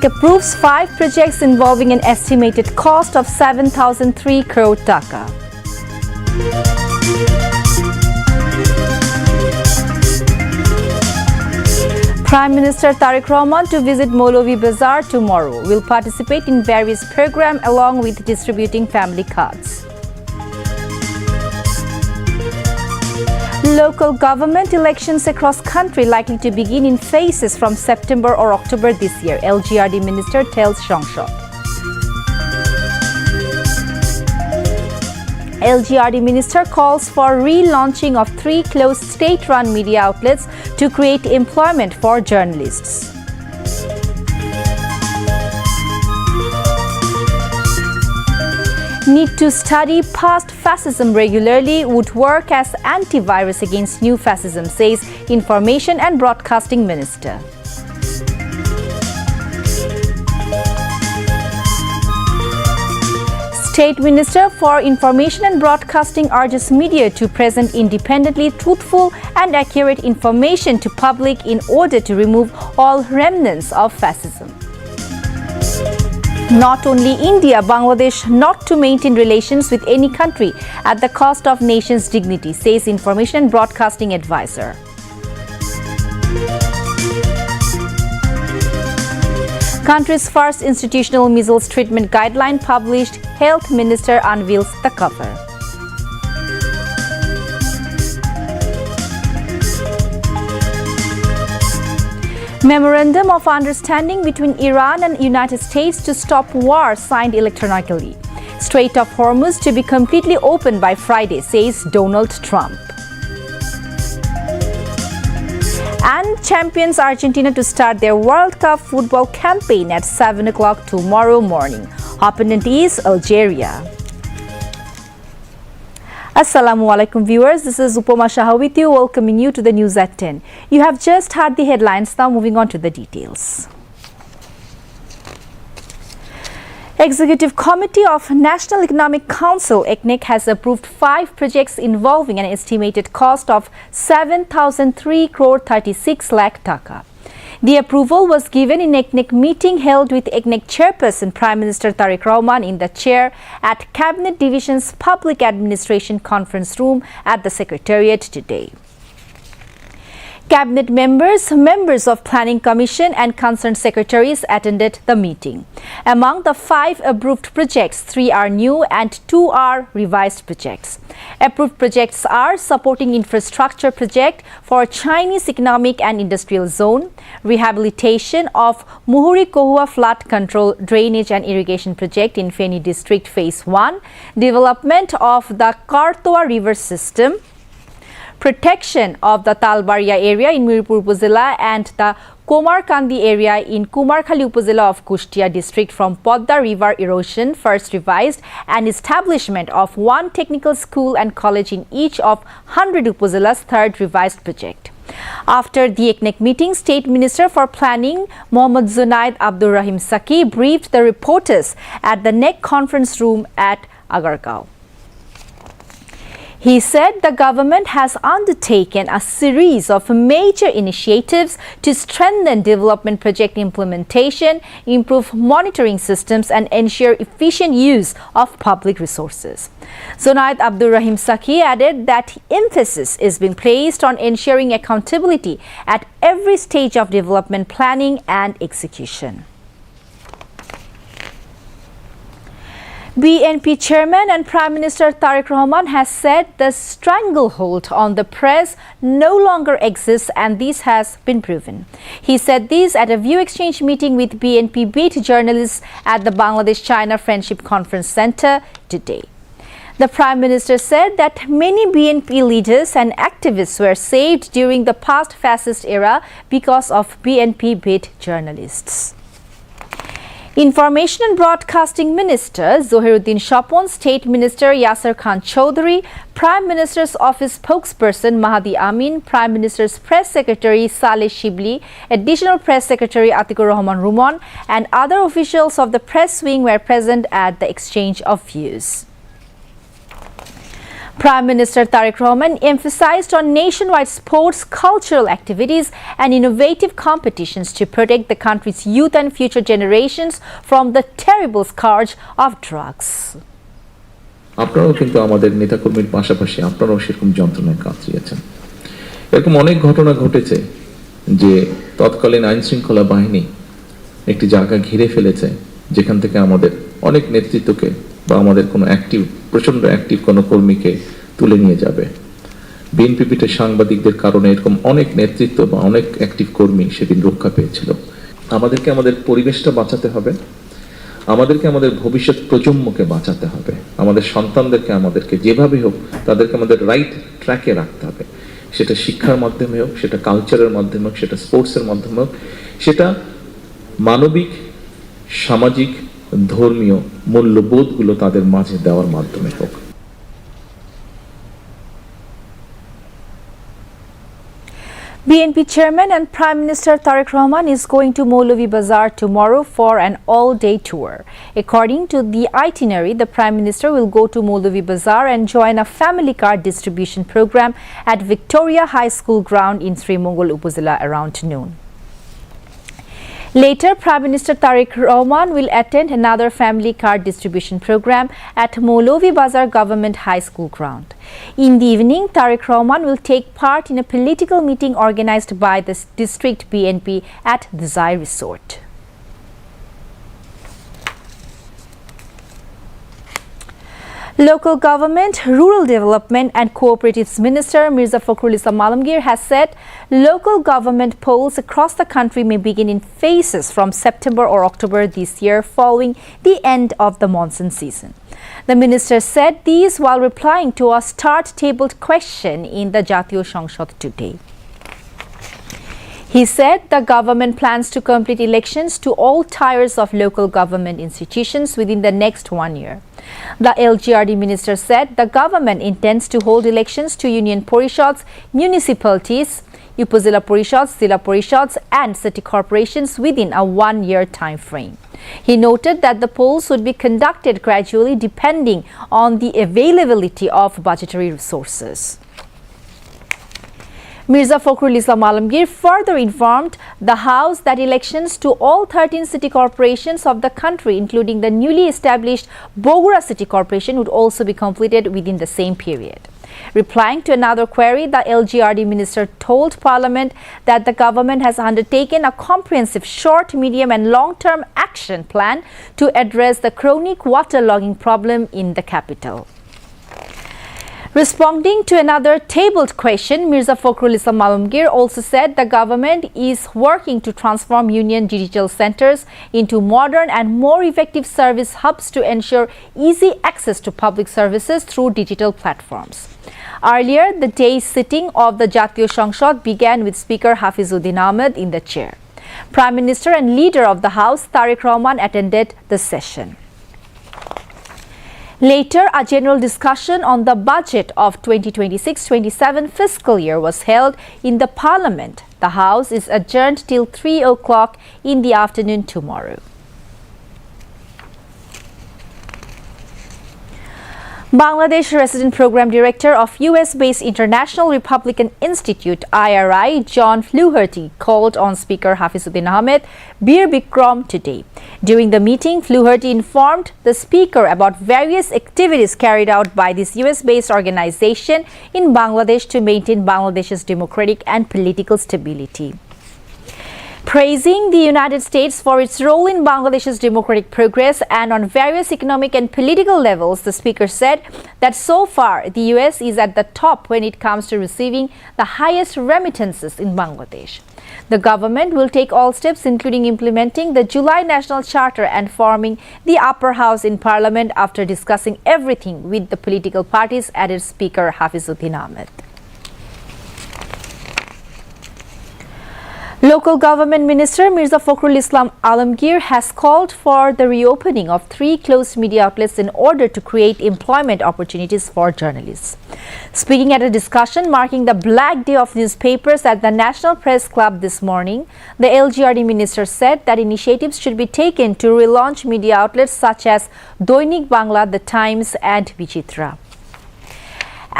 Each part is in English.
Cabinet approves 5 projects involving an estimated cost of 7,003 crore taka. Prime Minister Tariq Rahman to visit Molavi Bazaar tomorrow. Will participate in various programs along with distributing family cards. Local government elections across country likely to begin in phases from September or October this year, LGRD Minister tells Shongshot. LGRD Minister calls for relaunching of 3 closed state-run media outlets to create employment for journalists. Need to study past fascism regularly would work as antivirus against new fascism, says Information and Broadcasting Minister. State Minister for Information and Broadcasting urges media to present independently truthful and accurate information to public in order to remove all remnants of fascism. Not only India, Bangladesh not to maintain relations with any country at the cost of nation's dignity, says Information and Broadcasting Advisor. Country's first institutional measles treatment guideline published, Health Minister unveils the cover. Memorandum of Understanding between Iran and United States to stop war signed electronically. Strait of Hormuz to be completely open by Friday, says Donald Trump. And champions Argentina to start their World Cup football campaign at 7 o'clock tomorrow morning. Opponent is Algeria. Assalamu alaikum viewers, this is Upama Shah with you, welcoming you to the news at 10. You have just heard the headlines, now moving on to the details. Executive Committee of National Economic Council (ECNEC) has approved 5 projects involving an estimated cost of 7,003 crore 36 lakh taka. The approval was given in ECNEC meeting held with ECNEC chairperson Prime Minister Tariq Rahman in the chair at Cabinet Division's Public Administration Conference Room at the Secretariat today. Cabinet members of Planning Commission and concerned secretaries attended the meeting. Among the 5 approved projects, 3 are new and 2 are revised projects. Approved projects are supporting infrastructure project for Chinese Economic and Industrial Zone, rehabilitation of Muhuri Kohua flood control drainage and irrigation project in Feni District Phase 1, development of the Kartoa River system, protection of the Talbaria area in Mirpur Upazila and the Komarkandi area in Kumarkhali Upazila of Kushtia district from Podda River erosion, first revised, and establishment of 1 technical school and college in each of 100 Upazilas, third revised project. After the ECNEC meeting, State Minister for Planning Mohammad Zunaid Abdur Rahim Saki briefed the reporters at the NEC conference room at Agargaon. He said the government has undertaken a series of major initiatives to strengthen development project implementation, improve monitoring systems and ensure efficient use of public resources. Zunaid Abdur Rahim Saki added that emphasis is being placed on ensuring accountability at every stage of development planning and execution. BNP Chairman and Prime Minister Tariq Rahman has said the stranglehold on the press no longer exists and this has been proven. He said this at a view exchange meeting with BNP beat journalists at the Bangladesh-China Friendship Conference Center today. The Prime Minister said that many BNP leaders and activists were saved during the past fascist era because of BNP beat journalists. Information and Broadcasting Minister Zohiruddin Shapon, State Minister Yasser Khan Chowdhury, Prime Minister's Office spokesperson Mahdi Amin, Prime Minister's Press Secretary Saleh Shibli, Additional Press Secretary Atikur Rahman Rumon, and other officials of the press wing were present at the exchange of views. Prime Minister Tariq Rahman emphasized on nationwide sports, cultural activities and innovative competitions to protect the country's youth and future generations from the terrible scourge of drugs. আপনারাও কিন্তু আমাদের নেতাকর্মীর পাশাপাশি আপনারাও সেরকম যন্ত্রণায় কাতরিয়েছেন। এরকম অনেক ঘটনা ঘটেছে যে তৎকালীন আইন শৃঙ্খলা বাহিনী একটি জায়গা ঘিরে ফেলেছে, যেখান থেকে আমাদের অনেক নেতৃত্বকে বা আমাদের কোনো প্রচন্ড অ্যাক্টিভ কোনো কর্মীকে তুলে নিয়ে যাবে। বিএনপিপিতে সাংবাদিকদের কারণে এরকম অনেক নেতৃত্ব বা অনেক অ্যাক্টিভ কর্মী সেদিন রক্ষা পেয়েছিল। আমাদেরকে আমাদের পরিবেশটা বাঁচাতে হবে, আমাদেরকে আমাদের ভবিষ্যৎ প্রজন্মকে বাঁচাতে হবে, আমাদের সন্তানদেরকে আমাদেরকে যেভাবে হোক তাদেরকে আমাদের রাইট ট্র্যাকে রাখতে হবে। সেটা শিক্ষার মাধ্যমে হোক, সেটা কালচারের মাধ্যমে হোক, সেটা স্পোর্টসের মাধ্যমে হোক, সেটা মানবিক, সামাজিক, ধর্মীয় মূল্যবোধগুলো তাদের মাঝে দেওয়ার মাধ্যমে হোক। BNP Chairman and Prime Minister Tariq Rahman is going to Molavi Bazar tomorrow for an all-day tour. According to the itinerary, the Prime Minister will go to Molavi Bazar and join a family card distribution program at Victoria High School ground in Srimongol Upazila around noon. Later, Prime Minister Tariq Rahman will attend another family card distribution program at Molavi Bazar Government High School ground. In the evening, Tariq Rahman will take part in a political meeting organized by the district BNP at the Zai Resort. Local Government, Rural Development and Cooperatives Minister Mirza Fakhrul Islam Alamgir has said local government polls across the country may begin in phases from September or October this year following the end of the monsoon season. The minister said these while replying to a start-tabled question in the Judicial সংসদ today. He said the government plans to complete elections to all tiers of local government institutions within the next 1 year. The LGRD minister said the government intends to hold elections to union parishads, municipalities, Upazila parishads, Zilla parishads and city corporations within a 1-year time frame. He noted that the polls would be conducted gradually depending on the availability of budgetary resources. Mirza Fakhrul Islam Alamgir further informed the House that elections to all 13 city corporations of the country, including the newly established Bogura City Corporation, would also be completed within the same period. Replying to another query, the LGRD minister told Parliament that the government has undertaken a comprehensive short, medium and long-term action plan to address the chronic waterlogging problem in the capital. Responding to another tabled question, Mirza Fakhrul Islam Alamgir also said the government is working to transform union judicial centers into modern and more effective service hubs to ensure easy access to public services through digital platforms. Earlier, the day's sitting of the Judicial সংসদ began with Speaker Hafizuddin Ahmed in the chair. Prime Minister and Leader of the House, Tariq Rahman, attended the session. Later, a general discussion on the budget of 2026-27 fiscal year was held in the Parliament. The House is adjourned till 3 o'clock in the afternoon tomorrow. Bangladesh Resident Program Director of US-based International Republican Institute IRI, John Fluharty, called on Speaker Hafizuddin Ahmed Bir Bikram today. During the meeting, Fluharty informed the Speaker about various activities carried out by this US-based organization in Bangladesh to maintain Bangladesh's democratic and political stability. Praising the United States for its role in Bangladesh's democratic progress and on various economic and political levels, the speaker said that so far the US is at the top when it comes to receiving the highest remittances in Bangladesh. The government will take all steps including implementing the July National Charter and forming the upper house in Parliament after discussing everything with the political parties, added Speaker Hafizuddin Ahmed. Local Government Minister Mirza Fakhrul Islam Alamgir has called for the reopening of 3 closed media outlets in order to create employment opportunities for journalists. Speaking at a discussion marking the Black Day of newspapers at the National Press Club this morning, the LGRD minister said that initiatives should be taken to relaunch media outlets such as Doinik Bangla, The Times and Vichitra.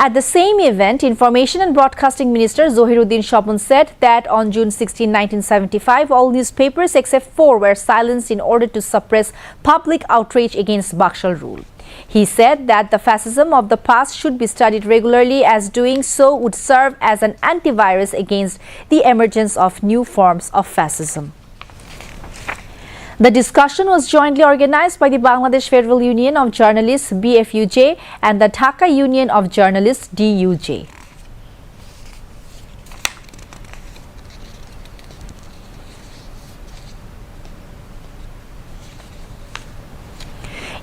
At the same event, Information and Broadcasting Minister Zohiruddin Shopon said that on June 16, 1975, all newspapers except 4 were silenced in order to suppress public outrage against Bakshal rule. He said that the fascism of the past should be studied regularly, as doing so would serve as an antivirus against the emergence of new forms of fascism. The discussion was jointly organized by the Bangladesh Federal Union of Journalists BFUJ and the Dhaka Union of Journalists DUJ.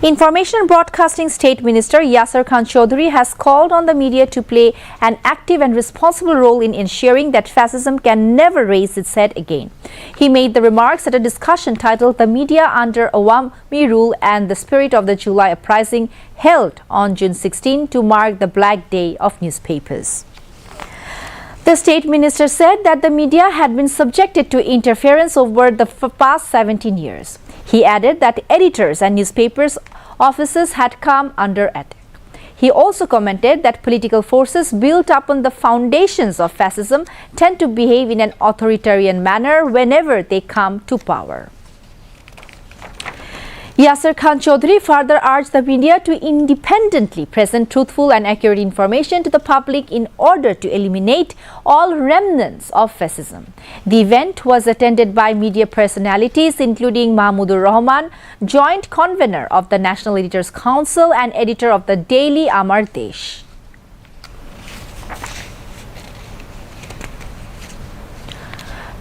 Information and Broadcasting State Minister Yasir Khan Chaudhary has called on the media to play an active and responsible role in ensuring that fascism can never raise its head again. He made the remarks at a discussion titled "The Media Under Awami Rule and the Spirit of the July Uprising" held on June 16 to mark the Black Day of newspapers. The state minister said that the media had been subjected to interference over the past 17 years. He added that editors and newspapers' offices had come under attack. He also commented that political forces built upon the foundations of fascism tend to behave in an authoritarian manner whenever they come to power. Yasir Khan Chaudhary further urged the media to independently present truthful and accurate information to the public in order to eliminate all remnants of fascism. The event was attended by media personalities including Mahmudur Rahman, joint convener of the National Editors Council and editor of the daily Amar Desh.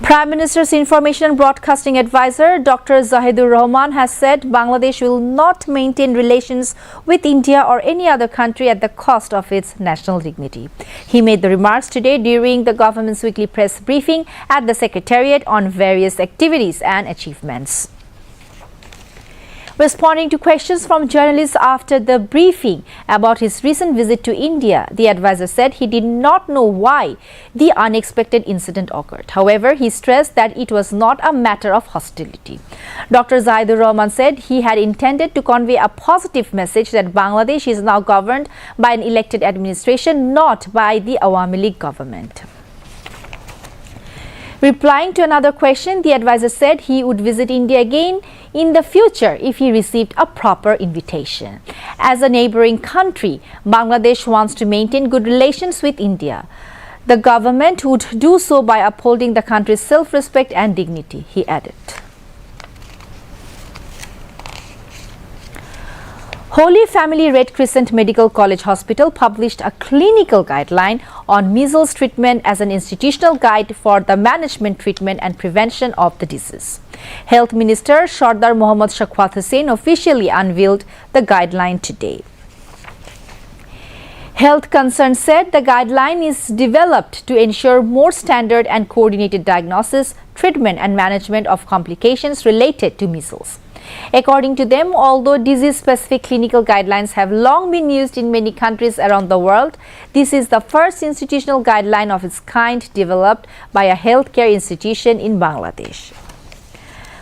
Prime Minister's Information and Broadcasting Advisor Dr. Zahidur Rahman has said Bangladesh will not maintain relations with India or any other country at the cost of its national dignity. He made the remarks today during the government's weekly press briefing at the Secretariat on various activities and achievements. Responding to questions from journalists after the briefing about his recent visit to India, the advisor said he did not know why the unexpected incident occurred. However, he stressed that it was not a matter of hostility. Dr. Zahidur Rahman said he had intended to convey a positive message that Bangladesh is now governed by an elected administration, not by the Awami League government. Replying to another question, the advisor said he would visit India again in the future if he received a proper invitation. As a neighboring country, Bangladesh wants to maintain good relations with India. The government would do so by upholding the country's self-respect and dignity, he added. Holy Family Red Crescent Medical College Hospital published a clinical guideline on measles treatment as an institutional guide for the management, treatment and prevention of the disease. Health Minister Sardar Mohammad Shawkat Hussain officially unveiled the guideline today. Health Concerns said the guideline is developed to ensure more standard and coordinated diagnosis, treatment and management of complications related to measles. According to them, although disease-specific clinical guidelines have long been used in many countries around the world, this is the first institutional guideline of its kind developed by a healthcare institution in Bangladesh.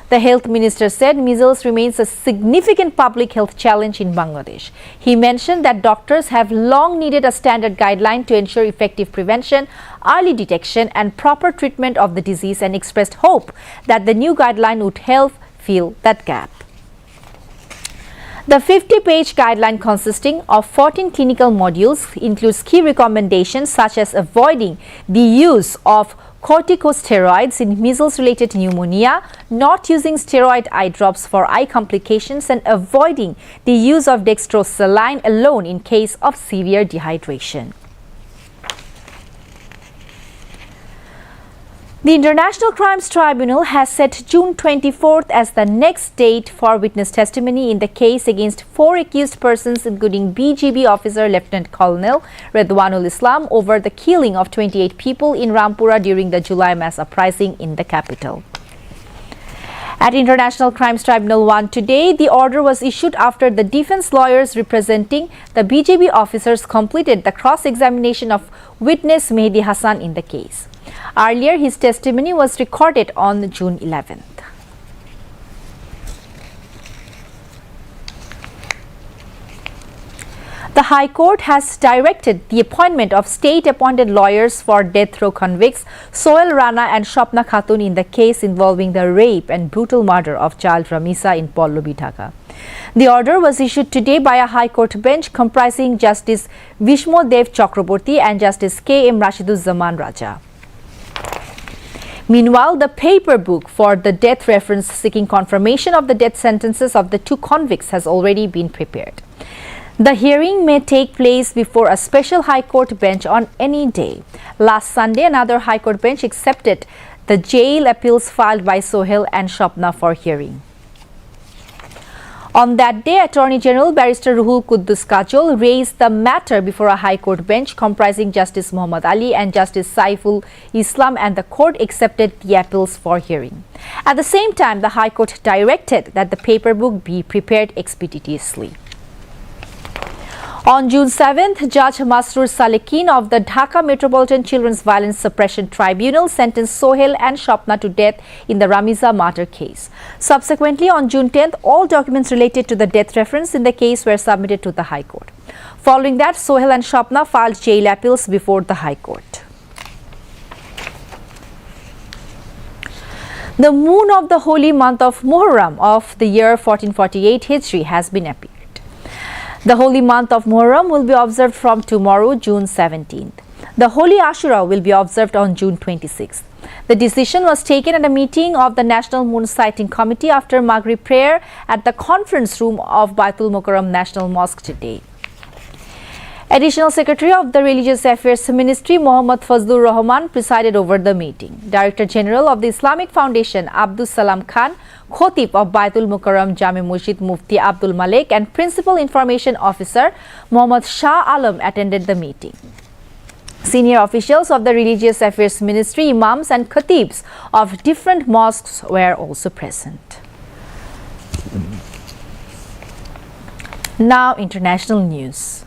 The health minister said measles remains a significant public health challenge in Bangladesh. He mentioned that doctors have long needed a standard guideline to ensure effective prevention, early detection and proper treatment of the disease, and expressed hope that the new guideline would help fill that gap. The 50-page guideline, consisting of 14 clinical modules, includes key recommendations such as avoiding the use of corticosteroids in measles-related pneumonia, not using steroid eye drops for eye complications, and avoiding the use of dextrosaline alone in case of severe dehydration. The International Crimes Tribunal has set June 24th as the next date for witness testimony in the case against 4 accused persons, including BGB officer Lieutenant Colonel Redwanul Islam, over the killing of 28 people in Rampura during the July mass uprising in the capital. At International Crimes Tribunal 1 today, the order was issued after the defense lawyers representing the BGB officers completed the cross-examination of witness Mehdi Hassan in the case. Earlier, his testimony was recorded on June 11th. The High Court has directed the appointment of state-appointed lawyers for death row convicts Sohail Rana and Shapna Khatun in the case involving the rape and brutal murder of child Ramisa in Pallavi, Dhaka. The order was issued today by a High Court bench comprising Justice Vishmo Dev Chakraborty and Justice K.M. Rashiduzzaman Raja. Meanwhile, the paper book for the death reference seeking confirmation of the death sentences of the two convicts has already been prepared. The hearing may take place before a special High Court bench on any day. Last Sunday, another High Court bench accepted the jail appeals filed by Sohail and Shapna for hearing. On that day, Attorney General Barrister Ruhul Quddus Kajol raised the matter before a High Court bench comprising Justice Muhammad Ali and Justice Saiful Islam, and the court accepted the appeals for hearing. At the same time, the High Court directed that the paper book be prepared expeditiously. On June 7th, Judge Masroor Salekin of the Dhaka Metropolitan Children's Violence Suppression Tribunal sentenced Sohail and Shapna to death in the Ramisa murder case. Subsequently, on June 10th, all documents related to the death reference in the case were submitted to the High Court. Following that, Sohail and Shapna filed jail appeals before the High Court. The moon of the holy month of Muharram of the year 1448 Hijri has been appeared. The holy month of Muharram will be observed from tomorrow, June 17th. The holy Ashura will be observed on June 26th. The decision was taken at a meeting of the National Moon Sighting Committee after Maghrib prayer at the conference room of Baitul Mukarram National Mosque today. Additional Secretary of the Religious Affairs Ministry, Mohammad Fazlur Rahman, presided over the meeting. Director General of the Islamic Foundation, Abdus Salam Khan, Khatib of Baitul Mukarram Jami Masjid, Mufti Abdul Malik, and Principal Information Officer, Mohammad Shah Alam, attended the meeting. Senior officials of the Religious Affairs Ministry, Imams and Khatibs of different mosques were also present. Now, international news.